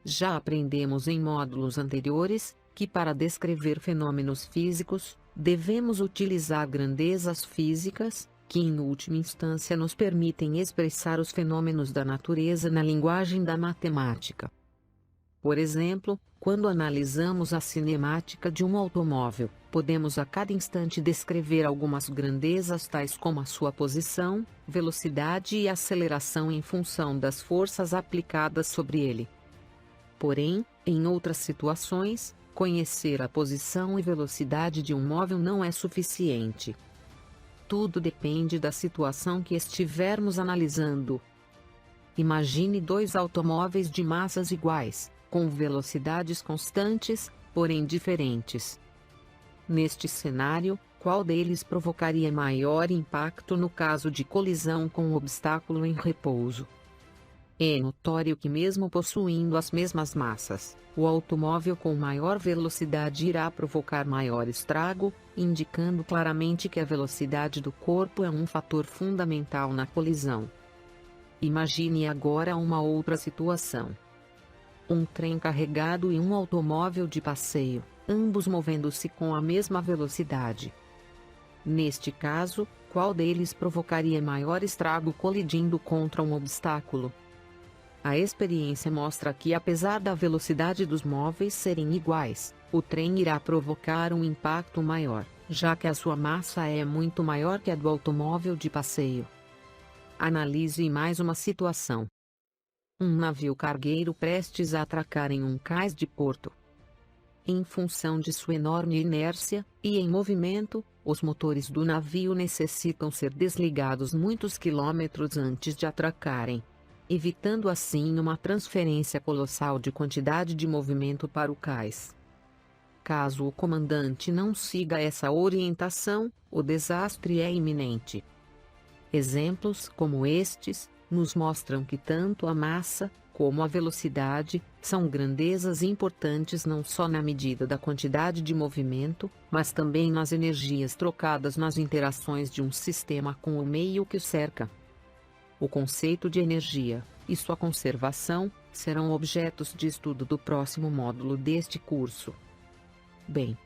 Já aprendemos em módulos anteriores, que para descrever fenômenos físicos, devemos utilizar grandezas físicas, que em última instância nos permitem expressar os fenômenos da natureza na linguagem da matemática. Por exemplo, quando analisamos a cinemática de um automóvel, podemos a cada instante descrever algumas grandezas tais como a sua posição, velocidade e aceleração em função das forças aplicadas sobre ele. Porém, em outras situações, conhecer a posição e velocidade de um móvel não é suficiente. Tudo depende da situação que estivermos analisando. Imagine dois automóveis de massas iguais, com velocidades constantes, porém diferentes. Neste cenário, qual deles provocaria maior impacto no caso de colisão com um obstáculo em repouso? É notório que mesmo possuindo as mesmas massas, o automóvel com maior velocidade irá provocar maior estrago, indicando claramente que a velocidade do corpo é um fator fundamental na colisão. Imagine agora uma outra situação. Um trem carregado e um automóvel de passeio, ambos movendo-se com a mesma velocidade. Neste caso, qual deles provocaria maior estrago colidindo contra um obstáculo? A experiência mostra que, apesar da velocidade dos móveis serem iguais, o trem irá provocar um impacto maior, já que a sua massa é muito maior que a do automóvel de passeio. Analise mais uma situação. Um navio cargueiro prestes a atracar em um cais de porto. Em função de sua enorme inércia, e em movimento, os motores do navio necessitam ser desligados muitos quilômetros antes de atracarem, evitando assim uma transferência colossal de quantidade de movimento para o cais. Caso o comandante não siga essa orientação, o desastre é iminente. Exemplos como estes, nos mostram que tanto a massa, como a velocidade, são grandezas importantes não só na medida da quantidade de movimento, mas também nas energias trocadas nas interações de um sistema com o meio que o cerca. O conceito de energia, e sua conservação, serão objetos de estudo do próximo módulo deste curso. Bem,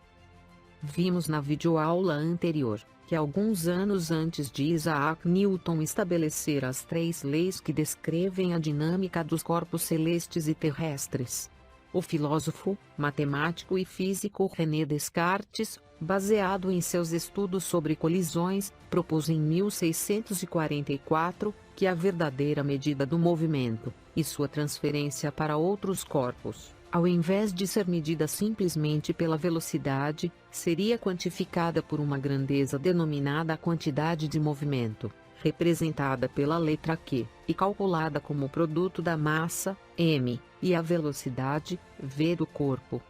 vimos na videoaula anterior, que alguns anos antes de Isaac Newton estabelecer as 3 leis que descrevem a dinâmica dos corpos celestes e terrestres, o filósofo, matemático e físico René Descartes, baseado em seus estudos sobre colisões, propôs em 1644, que a verdadeira medida do movimento, e sua transferência para outros corpos, ao invés de ser medida simplesmente pela velocidade, seria quantificada por uma grandeza denominada a quantidade de movimento, representada pela letra Q, e calculada como o produto da massa, m, e a velocidade, v do corpo.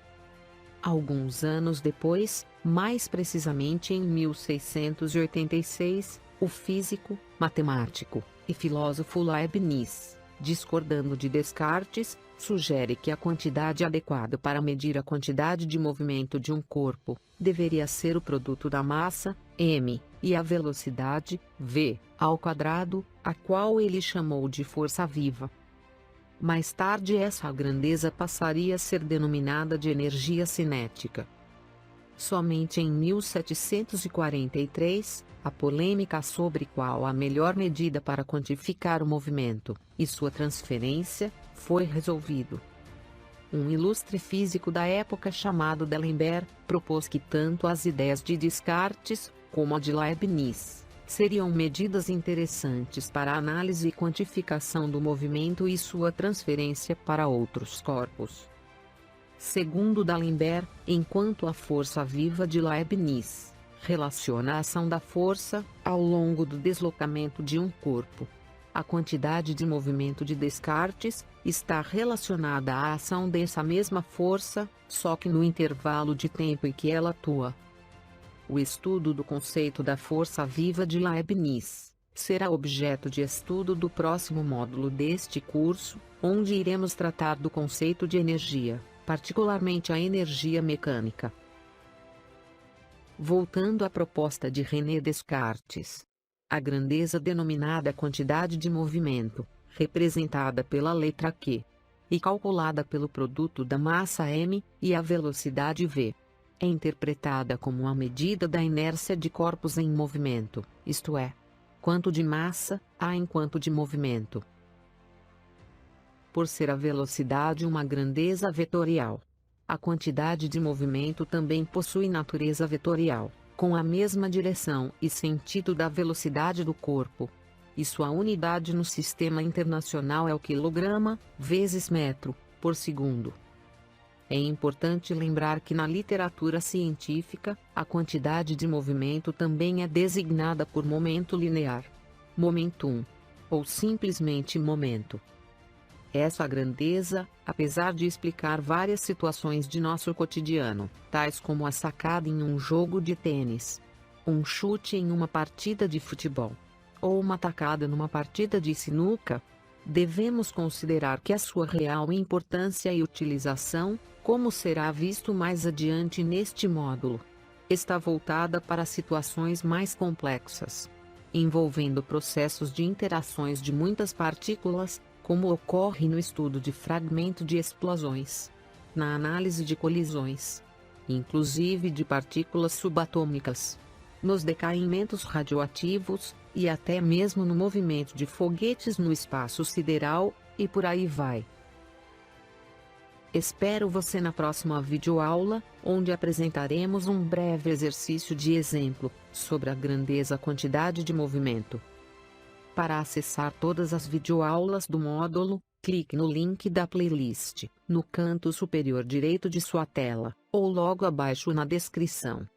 Alguns anos depois, mais precisamente em 1686, o físico, matemático e filósofo Leibniz, discordando de Descartes, sugere que a quantidade adequada para medir a quantidade de movimento de um corpo deveria ser o produto da massa, m, e a velocidade, v, ao quadrado, a qual ele chamou de força viva. Mais tarde essa grandeza passaria a ser denominada de energia cinética. Somente em 1743, a polêmica sobre qual a melhor medida para quantificar o movimento, e sua transferência, foi resolvido. Um ilustre físico da época chamado D'Alembert, propôs que tanto as ideias de Descartes, como a de Leibniz, seriam medidas interessantes para a análise e quantificação do movimento e sua transferência para outros corpos. Segundo D'Alembert, enquanto a força viva de Leibniz relaciona a ação da força ao longo do deslocamento de um corpo, a quantidade de movimento de Descartes está relacionada à ação dessa mesma força, só que no intervalo de tempo em que ela atua. O estudo do conceito da força viva de Leibniz será objeto de estudo do próximo módulo deste curso, onde iremos tratar do conceito de energia, particularmente a energia mecânica. Voltando à proposta de René Descartes. A grandeza denominada quantidade de movimento, representada pela letra Q, e calculada pelo produto da massa m e a velocidade v, é interpretada como a medida da inércia de corpos em movimento, isto é, quanto de massa há em quanto de movimento. Por ser a velocidade uma grandeza vetorial, a quantidade de movimento também possui natureza vetorial, com a mesma direção e sentido da velocidade do corpo. E sua unidade no sistema internacional é o quilograma, vezes metro, por segundo. É importante lembrar que na literatura científica, a quantidade de movimento também é designada por momento linear, momentum, ou simplesmente momento. Essa grandeza, apesar de explicar várias situações de nosso cotidiano, tais como a sacada em um jogo de tênis, um chute em uma partida de futebol, ou uma tacada numa partida de sinuca, devemos considerar que a sua real importância e utilização, como será visto mais adiante neste módulo, está voltada para situações mais complexas, envolvendo processos de interações de muitas partículas, como ocorre no estudo de fragmento de explosões, na análise de colisões, inclusive de partículas subatômicas, nos decaimentos radioativos, e até mesmo no movimento de foguetes no espaço sideral, e por aí vai. Espero você na próxima videoaula, onde apresentaremos um breve exercício de exemplo, sobre a grandeza quantidade de movimento. Para acessar todas as videoaulas do módulo, clique no link da playlist, no canto superior direito de sua tela, ou logo abaixo na descrição.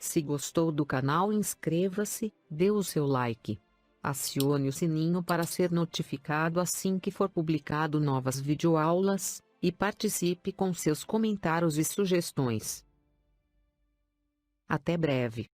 Se gostou do canal, inscreva-se, dê o seu like. Acione o sininho para ser notificado assim que for publicado novas videoaulas, e participe com seus comentários e sugestões. Até breve.